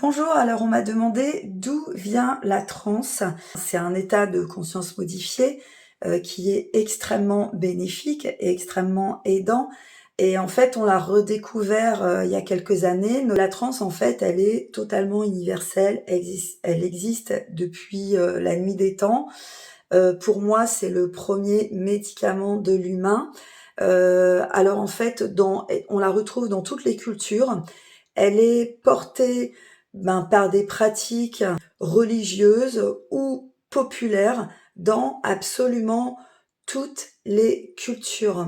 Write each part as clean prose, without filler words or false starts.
Bonjour, alors on m'a demandé d'où vient la transe. C'est un état de conscience modifié, qui est extrêmement bénéfique et extrêmement aidant et en fait, on l'a redécouvert, il y a quelques années. La transe, en fait, elle est totalement universelle, elle existe depuis, la nuit des temps. Pour moi, c'est le premier médicament de l'humain. Alors en fait, on la retrouve dans toutes les cultures. Elle est portée, par des pratiques religieuses ou populaires dans absolument toutes les cultures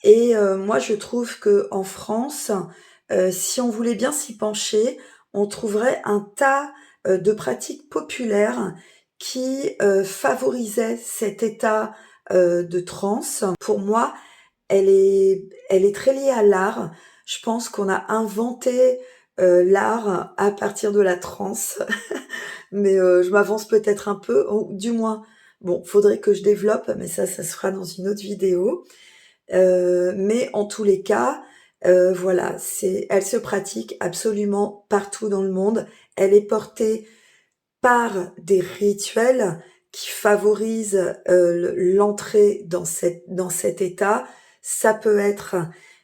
et moi je trouve qu'en France, si on voulait bien s'y pencher, on trouverait un tas, de pratiques populaires qui, favorisaient cet état, de transe. Pour moi, elle est très liée à l'art. Je pense qu'on a inventé, l'art à partir de la transe, mais je m'avance peut-être un peu ou du moins, bon, faudrait que je développe, mais ça se fera dans une autre vidéo. Mais en tous les cas, voilà, elle se pratique absolument partout dans le monde. Elle est portée par des rituels qui favorisent, l'entrée dans cet état. Ça peut être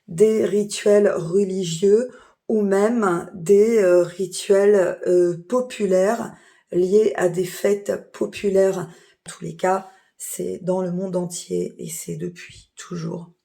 des rituels religieux ou même des, rituels, populaires liés à des fêtes populaires. En tous les cas, c'est dans le monde entier et c'est depuis toujours.